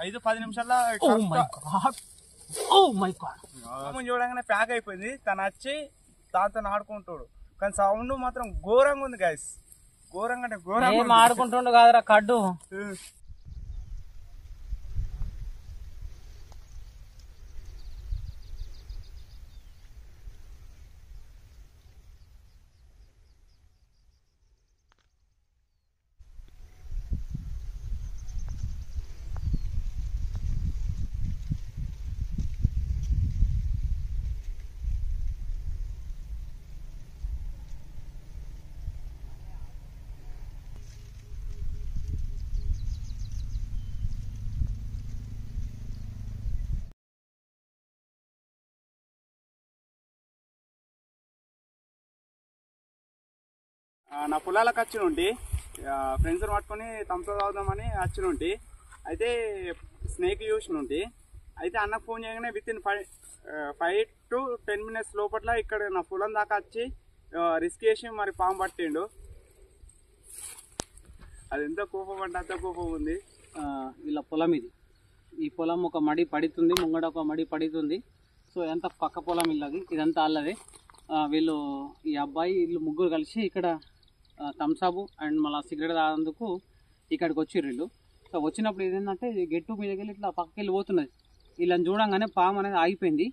5-10 నిమిషాల్లో చూడగానే ప్యాక్ అయిపోయింది. తను వచ్చి దాంతో ఆడుకుంటాడు, కానీ సౌండ్ మాత్రం ఘోరంగా ఉంది గైస్. ఘోరంగా అంటే ఘోరంగా ఆడుకుంటుండు కాదురా కడ్డు. నా పొలాలకు వచ్చినుంటి ఫ్రెండ్స్ పట్టుకొని థమ్స్ అప్ తాగుదామని వచ్చినుంటి. అయితే స్నేక్ చూసినుంటి. అయితే అన్నకు ఫోన్ చేయగానే విత్-ఇన్ 5 to 10 minutes లోపల ఇక్కడ నా పొలం దాకా వచ్చి రిస్క్ చేసి మరి పాము పట్టిండు. అది ఎంత కోపం అంటే అంత కోపం ఉంది. ఇలా పొలం ఇది, ఈ పొలం ఒక మడి పడుతుంది, ముంగడ ఒక మడి పడుతుంది. సో ఎంత పక్క పొలం ఇల్లది, ఇదంతా అల్లదే. వీళ్ళు ఈ అబ్బాయి వీళ్ళు ముగ్గురు కలిసి ఇక్కడ థమ్సాబు అండ్ మళ్ళీ సిగరెట్ తాగేందుకు ఇక్కడికి వచ్చిర్రు వీళ్ళు. సో వచ్చినప్పుడు ఏంటంటే గెట్టు మీద వెళ్ళి ఇట్లా పక్కకి వెళ్ళి పోతున్నది. వీళ్ళని చూడంగానే పాము అనేది ఆగిపోయింది.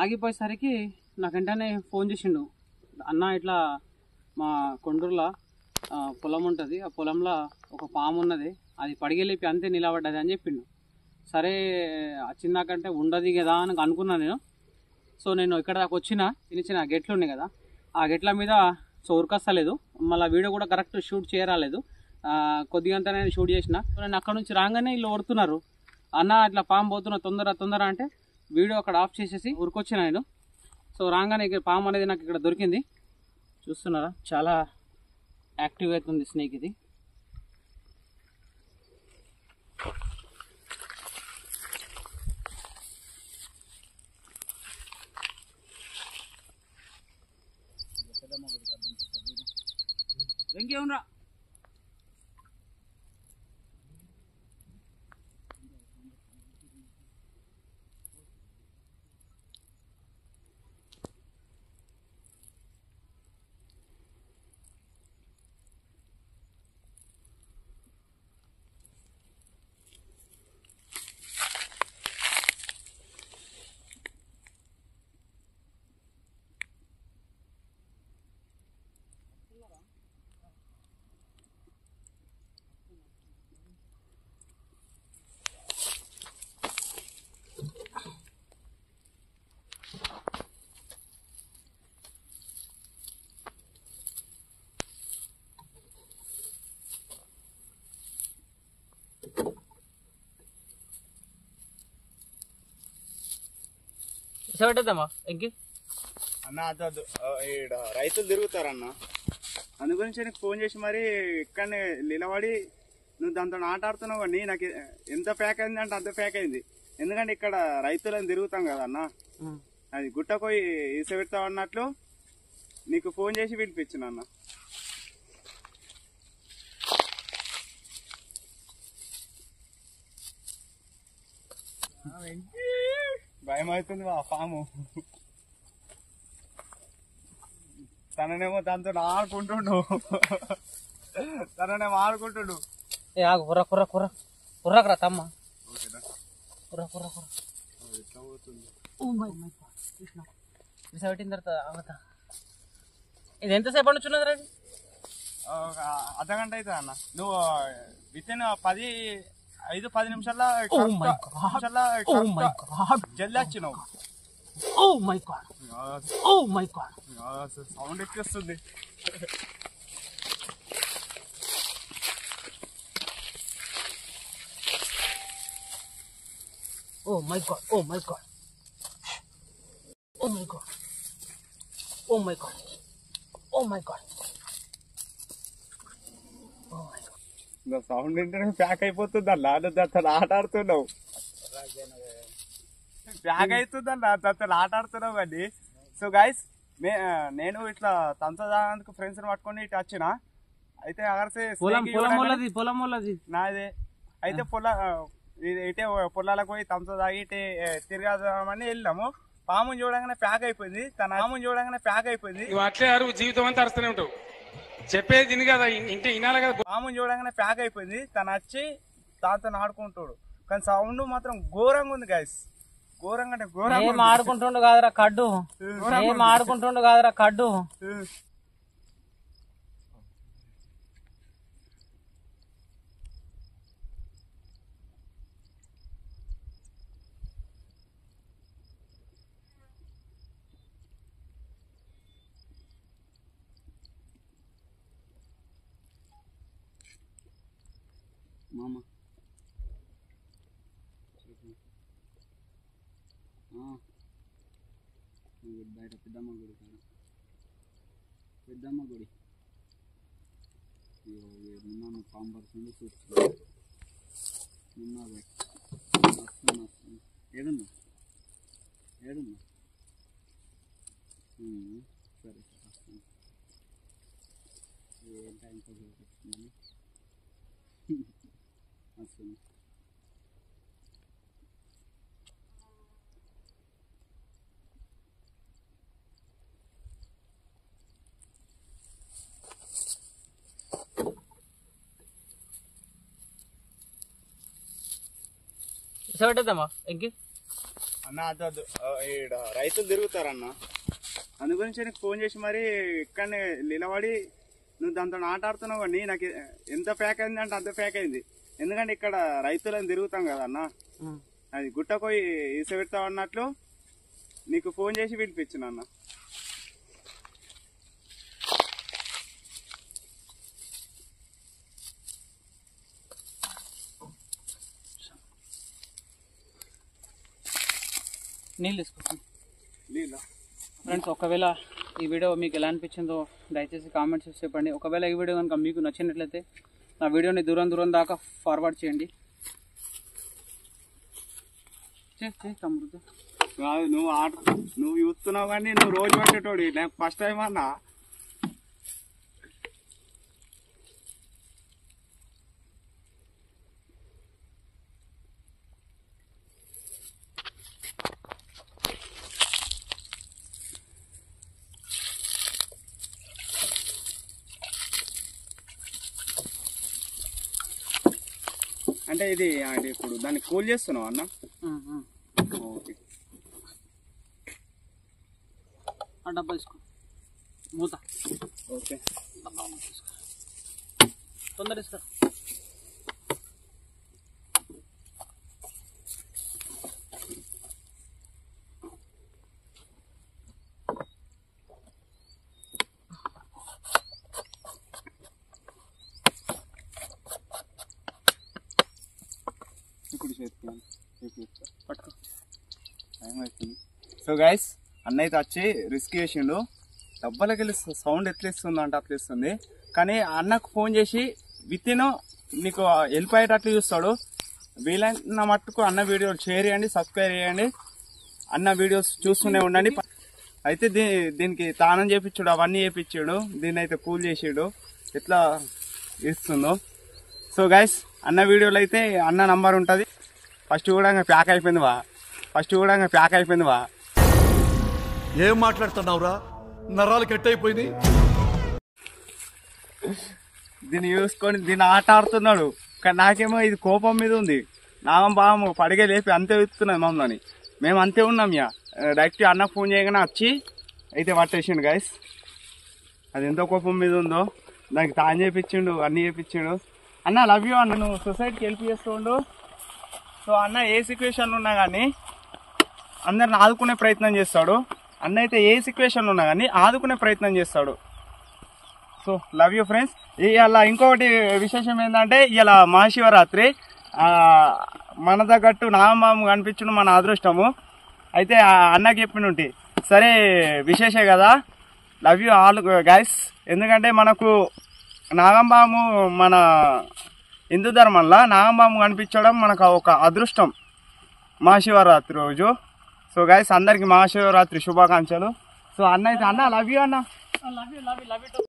ఆగిపోయేసరికి నాకు వెంటనే ఫోన్ చేసిండు, అన్న ఇట్లా మా కొండూరులో పొలం ఉంటుంది, ఆ పొలంలో ఒక పాము ఉన్నది, అది పడిగెళ్ళి అంతే నిలబడ్డది అని చెప్పిండు. సరే వచ్చిందాకంటే ఉండదు కదా అని అనుకున్నాను నేను. సో నేను ఇక్కడ దాకా వచ్చిన చిన్న గెట్లు ఉన్నాయి కదా, ఆ గెట్ల మీద సో ఉరకస్తలేదు, మళ్ళీ వీడియో కూడా కరెక్ట్ షూట్ చేయరాలేదు. కొద్దిగా అంతా నేను షూట్ చేసిన. నేను అక్కడ నుంచి రాగానే వీళ్ళు కొడుతున్నారు, అన్న ఇట్లా పాము పోతున్నా తొందర అంటే వీడియో అక్కడ ఆఫ్ చేసేసి ఉరికొచ్చిన నేను. సో రాగానే ఇక్కడ పాము అనేది నాకు ఇక్కడ దొరికింది. చూస్తున్నారా, చాలా యాక్టివ్ అవుతుంది స్నేక్ ఇది. ఇంకేముండ్రా పెట్టేద్దామా ఇంకి అన్న? అదొద్దు, రైతులు తిరుగుతారన్న, అందు గురించి నీకు ఫోన్ చేసి మరి ఇక్కడనే నిలబడి నువ్వు దాంతో ఆట ఆడుతున్నావు కానీ నాకు ఎంత ప్యాక్ అయింది అంటే అంత ప్యాక్ అయింది. ఎందుకంటే ఇక్కడ రైతులను తిరుగుతాం కదా అన్న, అది గుట్టపోయి ఈస పెడతావు అన్నట్లు నీకు ఫోన్ చేసి వినిపించిన అన్న. భయం అవుతుంది మా పాము. తననేమో దాంతో ఆడుకుంటుండు, తననేమో ఆడుకుంటుండు. కుర్రకురా తమ్మ, పెట్టిన తర్వాత ఇది ఎంతసేపు అనుచున్నది రండి? అర్ధగంట అవుతుంది అన్న. నువ్వు విత్-ఇన్ 5-10 నిమిషాల్లో జల్ది వచ్చినావు. సౌండ్ ఎక్కిస్తుంది. Oh my god, oh my god, oh my god, oh my god, oh my god, oh my god. నా సౌండ్ ఏంటంటే ప్యాక్ అయిపోతుంది అన్న, అతను ఆట ఆడుతున్నావు, ప్యాక్ అవుతుందన్న, అతను ఆట ఆడుతున్నావు కానీ. సో గైస్ నేను ఇట్లా తంచడానికి ఫ్రెండ్స్ పట్టుకొని ఇటు వచ్చిన. అయితే అగర్సే పొలం నాదే. అయితే ఇటే పొలాలకు పోయి తమతో తాగి ఇటే తిరగదామని వెళ్ళాము. పాము చూడంగానే ప్యాక్ అయిపోయింది. అట్లే జీవితం అంతా అరుస్తూనే ఉంటావు, చెప్పేది తిని కదా ఇంటే వినాలి కదా. పాము చూడంగానే ప్యాక్ అయిపోయింది. తను వచ్చి దాంతో ఆడుకుంటాడు, కానీ సౌండ్ మాత్రం ఘోరంగా ఉంది గైస్. ఘోరంగా అంటే ఘోరంగా ఆడుకుంటుండు కాదురా కడ్డు, ఆడుకుంటుండు కాదురా కడ్డు. మామ బయట పెద్దమ్మ గుడి కాదు, పెద్దమ్మ గుడి. నిన్న పాము పడుతుంది చూస్తుంది. నిన్న ఏడున్నా సరే వస్తాను. ఏ టైం వస్తుంది వస్తుంది. పెట్టేద్దామా ఇంకే అన్న అద్దద్దు, ఈడ రైతులు తిరుగుతారన్న. అందు గురించి నీకు ఫోన్ చేసి మరి ఇక్కడనే నిలబడి నువ్వు దాంతో ఆట ఆడుతున్నావు. కానీ నాకు ఎంత ప్యాక్ అయింది అంటే అంత ప్యాక్ అయింది. ఎందుకంటే ఇక్కడ రైతులను తిరుగుతాం కదా అన్న, అది గుట్టపోయి ఈస పెడతావు అన్నట్లు నీకు ఫోన్ చేసి పిలిపించిన అన్న. నీళ్ళు తీసుకొస్తాను. నీళ్ళ ఫ్రెండ్స్, ఒకవేళ ఈ వీడియో మీకు ఎలా అనిపించిందో దయచేసి కామెంట్స్ చేసి చెప్పండి. ఒకవేళ ఈ వీడియో కనుక మీకు నచ్చినట్లయితే నా వీడియోని దూరం దాకా ఫార్వర్డ్ చేయండి. నువ్వు చూస్తున్నావు కానీ నువ్వు రోజు పట్టేటోడు, నాకు ఫస్ట్ టైం అన్నా. అంటే ఇది ఇప్పుడు దాన్ని కూల్ చేస్తున్నావు అన్న? ఓకే, ఆ డబ్బా తీసుకో, మూత. ఓకే, తొందర తీసుకో. పట్టుకో, టైం అవుతుంది. సో గైస్, అన్న అయితే వచ్చి రిస్క్ చేసిండు. డబ్బాలకి వెళ్ళి సౌండ్ ఎట్లేస్తుంది అంటే అట్లేస్తుంది. కానీ అన్నకు ఫోన్ చేసి వితిన్ నీకు వెళ్ళిపోయేటట్లు చూస్తాడు. వీలైన మట్టుకు అన్న వీడియోలు షేర్ చేయండి, సబ్స్క్రైబ్ చేయండి. అన్న వీడియోస్ చూస్తూనే ఉండండి. అయితే దీనికి తానం చేపించాడు, అవన్నీ చేపించాడు. దీన్ని అయితే కూల్ చేసాడు, ఎట్లా ఇస్తుందో. సో గైస్, అన్న వీడియోలో అయితే అన్న నంబర్ ఉంటుంది. ఫస్ట్ కూడా ప్యాక్ అయిపోయింది వా. ఏం మాట్లాడుతున్నావురా, నరాలు కట్ అయిపోయింది. దీన్ని చూసుకొని దీన్ని ఆట ఆడుతున్నాడు. కానీ నాకేమో ఇది కోపం మీద ఉంది. నాగం బాము పడిగే లేపి అంతే ఎత్తుతున్నది మమ్మల్ని. మేము అంతే ఉన్నాం. డైరెక్ట్ అన్నకు ఫోన్ చేయగానే వచ్చి అయితే పట్టేసిండు గైస్. అది ఎంతో కోపం మీద ఉందో. దానికి తాను చేయించిండు, అన్నీ చేయించిండు. అన్న లవ్ యూ అన్న, నువ్వు సొసైటీకి హెల్ప్ చేస్తుండు. సో అన్న ఏ సిచ్యువేషన్లో ఉన్నా కానీ అందరిని ఆదుకునే ప్రయత్నం చేస్తాడు. అన్న అయితే ఏ సిచ్యువేషన్లో ఉన్నా కానీ ఆదుకునే ప్రయత్నం చేస్తాడు. So love you friends. ఇలా ఇంకొకటి విశేషం ఏంటంటే, ఇలా మహాశివరాత్రి మన తగ్గట్టు నాగమాము కనిపించడం మన అదృష్టము. అయితే అన్నకి చెప్పినుంటి, సరే విశేషే కదా, లవ్ యూ ఆల్ గైస్. ఎందుకంటే మనకు నాగంబాము మన హిందూ ధర్మంలో నాగంబాము కనిపించడం మనకు ఒక అదృష్టం మహాశివరాత్రి రోజు. సో గైస్, అందరికి మహాశివరాత్రి శుభాకాంక్షలు. సో అన్న అయితే అన్న లవ్ యూ అన్న.